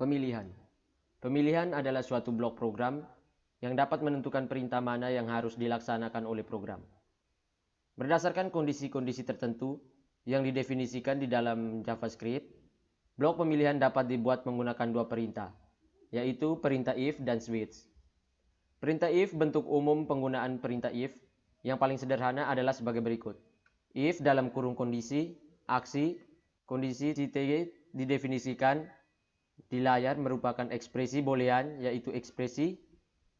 Pemilihan. Pemilihan adalah suatu blok program yang dapat menentukan perintah mana yang harus dilaksanakan oleh program. Berdasarkan kondisi-kondisi tertentu yang didefinisikan di dalam JavaScript, blok pemilihan dapat dibuat menggunakan dua perintah, yaitu perintah if dan switch. Perintah if, bentuk umum penggunaan perintah if yang paling sederhana adalah sebagai berikut. If dalam kurung kondisi, aksi, kondisi CTY didefinisikan di layar merupakan ekspresi boolean, yaitu ekspresi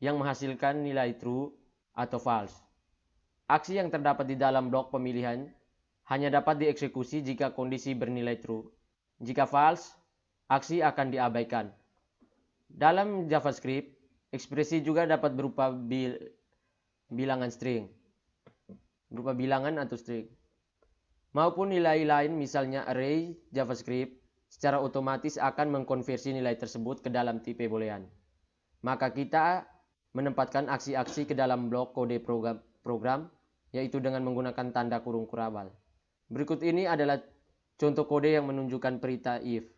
yang menghasilkan nilai true atau false. Aksi yang terdapat di dalam blok pemilihan hanya dapat dieksekusi jika kondisi bernilai true. Jika false, aksi akan diabaikan. Dalam JavaScript, ekspresi juga dapat berupa bilangan string, berupa bilangan atau string, maupun nilai lain, misalnya array. JavaScript secara otomatis akan mengkonversi nilai tersebut ke dalam tipe boolean. Maka kita menempatkan aksi-aksi ke dalam blok kode program, yaitu dengan menggunakan tanda kurung kurabal. Berikut ini adalah contoh kode yang menunjukkan perintah if.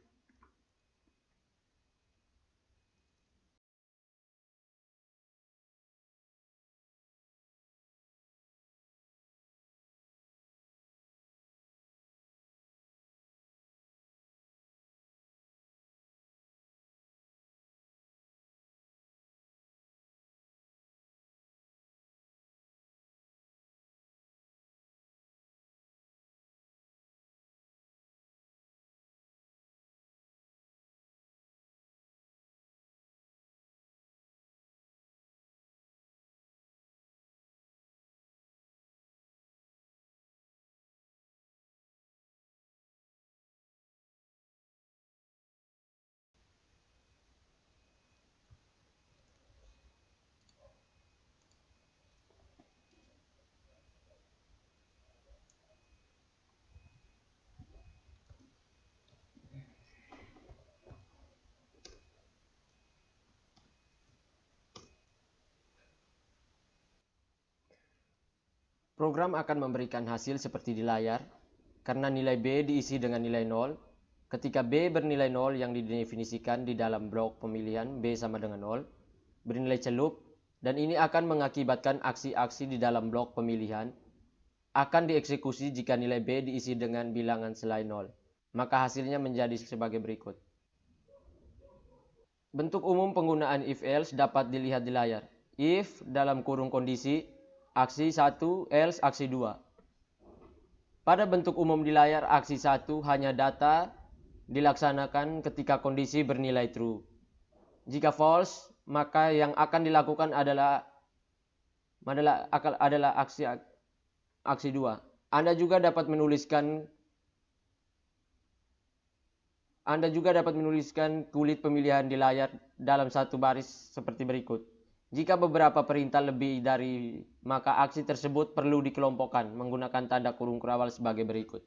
Program akan memberikan hasil seperti di layar, karena nilai B diisi dengan nilai 0. Ketika B bernilai 0 yang didefinisikan di dalam blok pemilihan B sama dengan 0, bernilai celup, dan ini akan mengakibatkan aksi-aksi di dalam blok pemilihan akan dieksekusi jika nilai B diisi dengan bilangan selain 0. Maka hasilnya menjadi sebagai berikut. Bentuk umum penggunaan if-else dapat dilihat di layar. If dalam kurung kondisi, aksi 1, else aksi 2. Pada bentuk umum di layar, aksi 1 hanya data dilaksanakan ketika kondisi bernilai true. Jika false, maka yang akan dilakukan adalah aksi 2. Anda juga dapat menuliskan kulit pemilihan di layar dalam satu baris seperti berikut. Jika beberapa perintah lebih dari, maka aksi tersebut perlu dikelompokkan menggunakan tanda kurung kurabal sebagai berikut.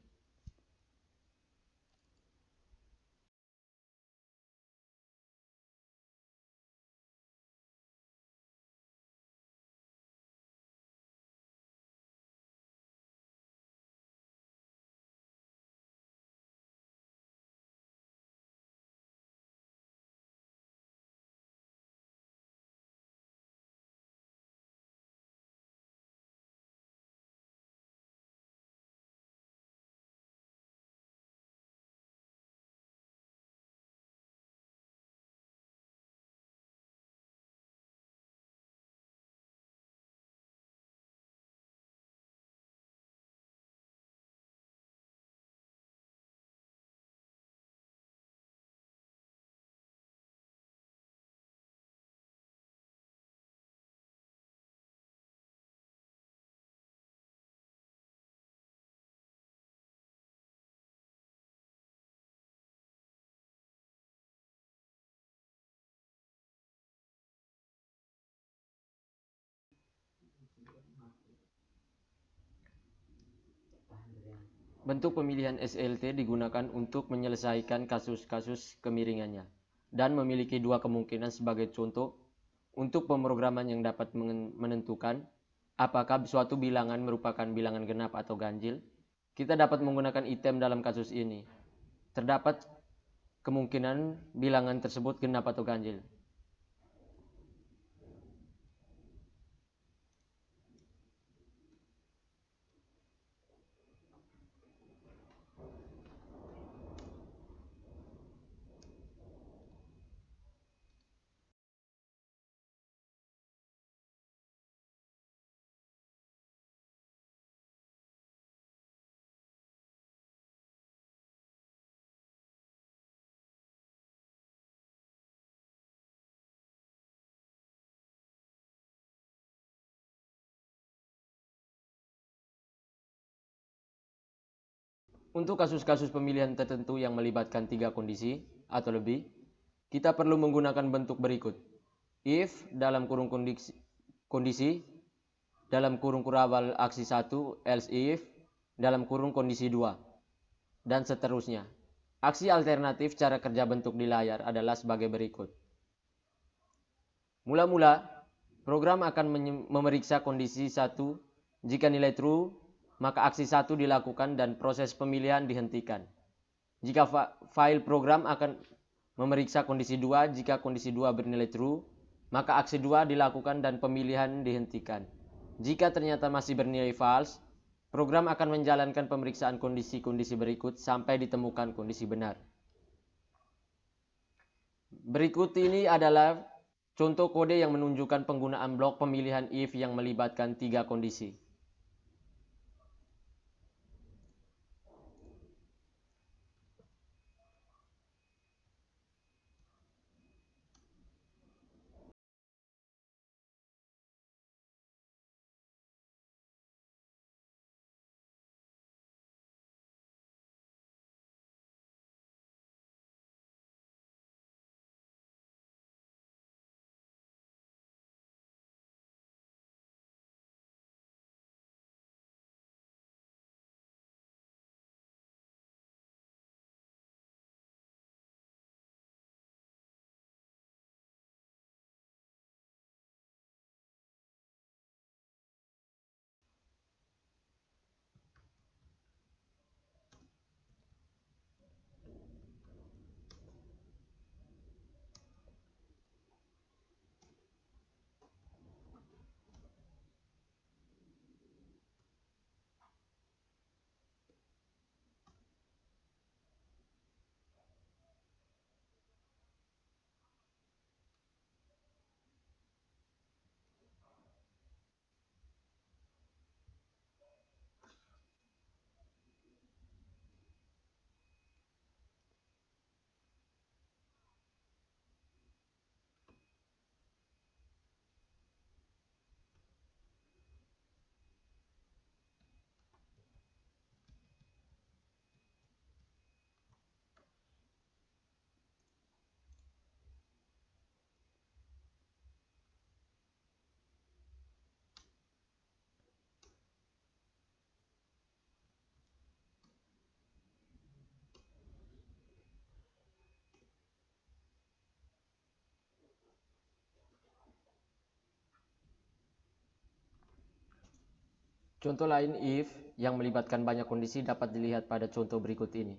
Bentuk pemilihan SLT digunakan untuk menyelesaikan kasus-kasus kemiringannya dan memiliki dua kemungkinan sebagai contoh untuk pemrograman yang dapat menentukan apakah suatu bilangan merupakan bilangan genap atau ganjil. Kita dapat menggunakan item dalam kasus ini. Terdapat kemungkinan bilangan tersebut genap atau ganjil. Untuk kasus-kasus pemilihan tertentu yang melibatkan 3 kondisi atau lebih, kita perlu menggunakan bentuk berikut. If dalam kurung kondisi dalam kurung kurabal aksi 1, else if dalam kurung kondisi 2, dan seterusnya. Aksi alternatif cara kerja bentuk di layar adalah sebagai berikut. Mula-mula, program akan memeriksa kondisi 1. Jika nilai true, maka aksi 1 dilakukan dan proses pemilihan dihentikan. Jika file program akan memeriksa kondisi 2, jika kondisi 2 bernilai true, maka aksi 2 dilakukan dan pemilihan dihentikan. Jika ternyata masih bernilai false, program akan menjalankan pemeriksaan kondisi-kondisi berikut sampai ditemukan kondisi benar. Berikut ini adalah contoh kode yang menunjukkan penggunaan blok pemilihan if yang melibatkan 3 kondisi. Contoh lain if yang melibatkan banyak kondisi dapat dilihat pada contoh berikut ini.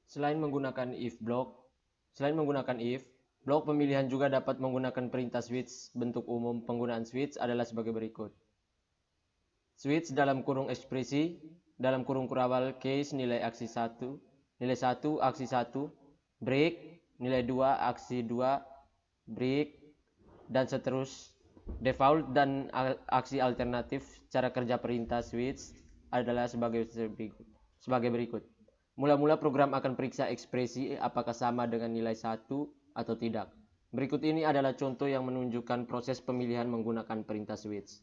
Selain menggunakan if, blok pemilihan juga dapat menggunakan perintah switch. Bentuk umum penggunaan switch adalah sebagai berikut. Switch dalam kurung ekspresi, dalam kurung kurawal case nilai aksi 1, nilai 1 aksi 1, break, nilai 2 aksi 2, break, dan seterusnya. Default dan aksi alternatif cara kerja perintah switch adalah sebagai berikut. Mula-mula program akan periksa ekspresi apakah sama dengan nilai 1 atau tidak. Berikut ini adalah contoh yang menunjukkan proses pemilihan menggunakan perintah switch.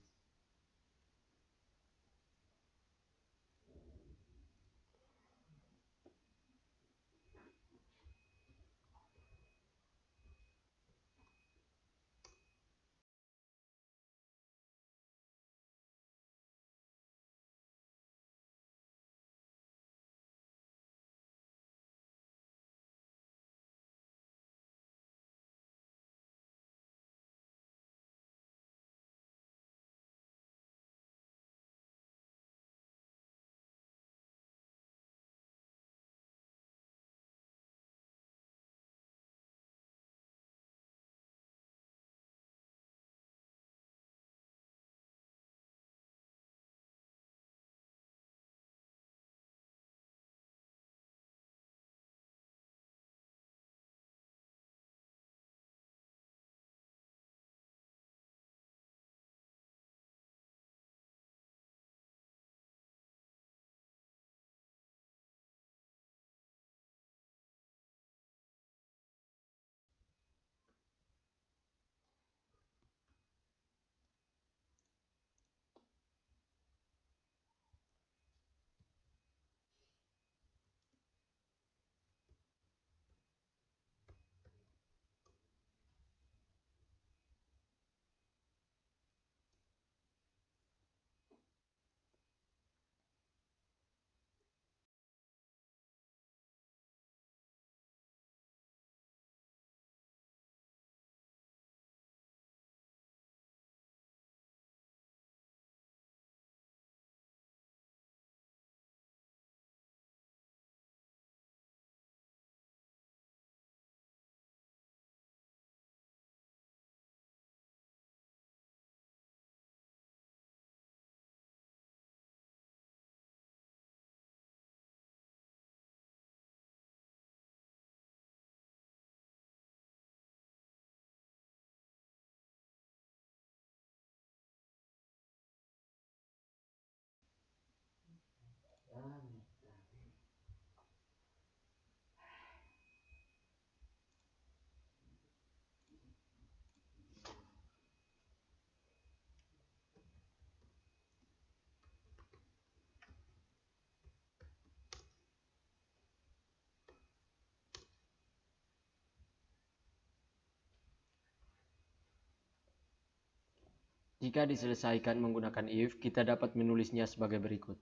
Jika diselesaikan menggunakan if, kita dapat menulisnya sebagai berikut.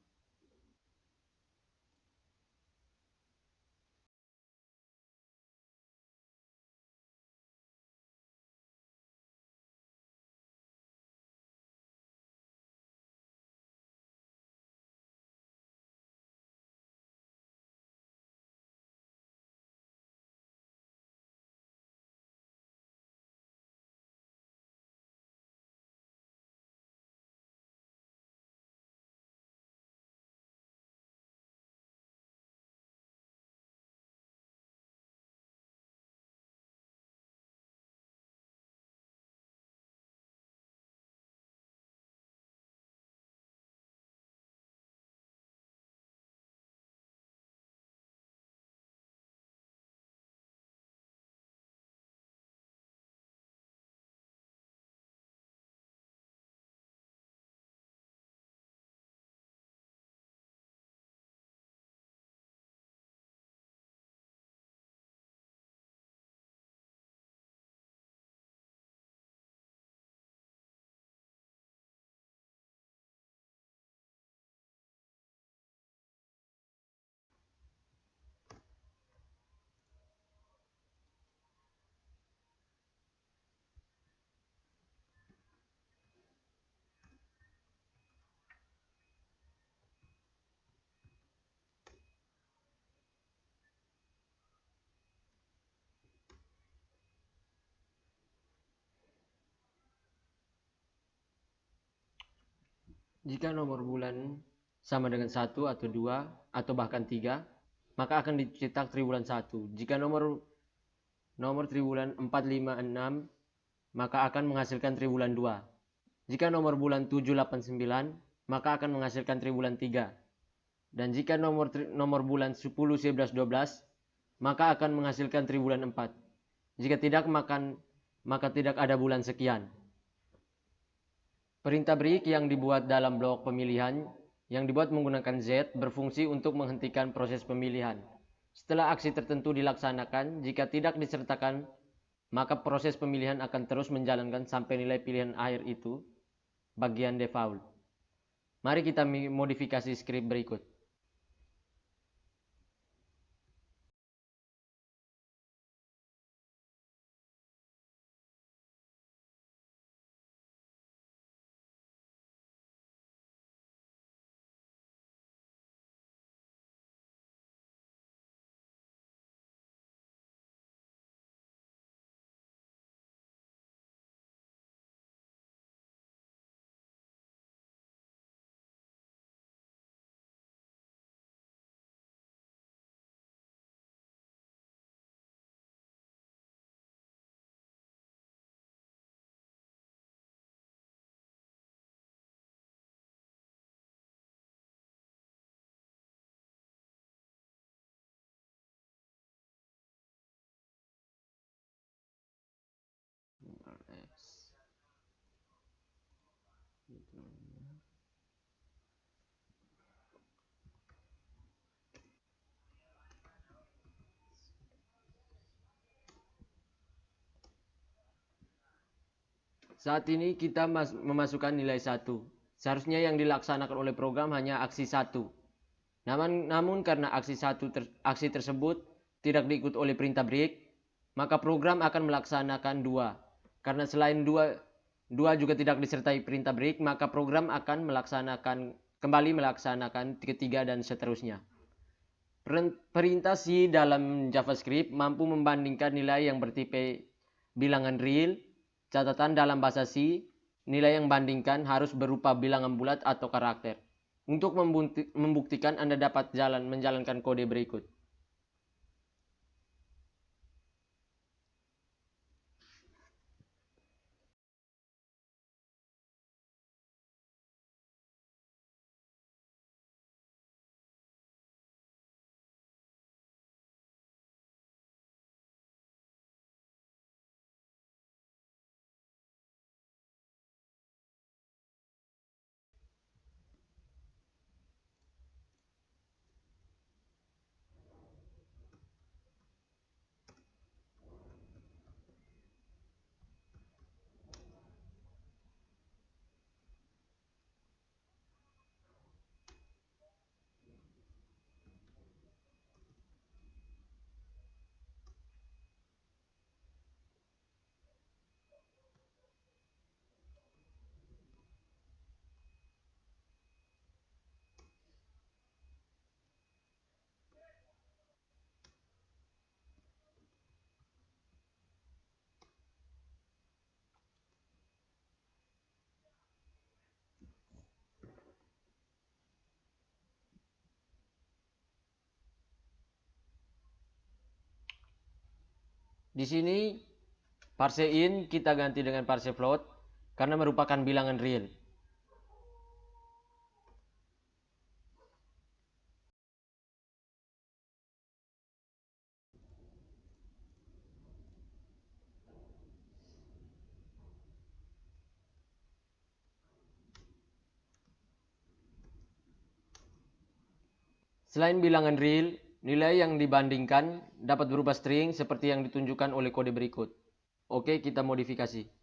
Jika nomor bulan sama dengan 1 atau 2 atau bahkan 3, maka akan dicetak triwulan 1. Jika nomor triwulan 4, 5, 6, maka akan menghasilkan triwulan 2. Jika nomor bulan 7, 8, 9, maka akan menghasilkan triwulan 3. Dan jika nomor bulan 10, 11, 12, maka akan menghasilkan triwulan 4. Jika tidak, maka tidak ada bulan sekian. Perintah break yang dibuat dalam blok pemilihan yang dibuat menggunakan Z berfungsi untuk menghentikan proses pemilihan. Setelah aksi tertentu dilaksanakan, jika tidak disertakan, maka proses pemilihan akan terus menjalankan sampai nilai pilihan akhir itu bagian default. Mari kita modifikasi skrip berikut. Saat ini kita memasukkan nilai 1. Seharusnya yang dilaksanakan oleh program hanya aksi 1. Namun karena aksi tersebut tidak diikut oleh perintah break, maka program akan melaksanakan 2. Karena selain 2 juga tidak disertai perintah break, maka program akan kembali melaksanakan 3 dan seterusnya. Perintah C dalam JavaScript mampu membandingkan nilai yang bertipe bilangan real. Catatan dalam bahasa C, nilai yang bandingkan harus berupa bilangan bulat atau karakter. Untuk membuktikan, Anda dapat menjalankan kode berikut. Di sini parse in kita ganti dengan parse float karena merupakan bilangan real. Selain bilangan real, nilai yang dibandingkan dapat berupa string seperti yang ditunjukkan oleh kode berikut. Oke, kita modifikasi.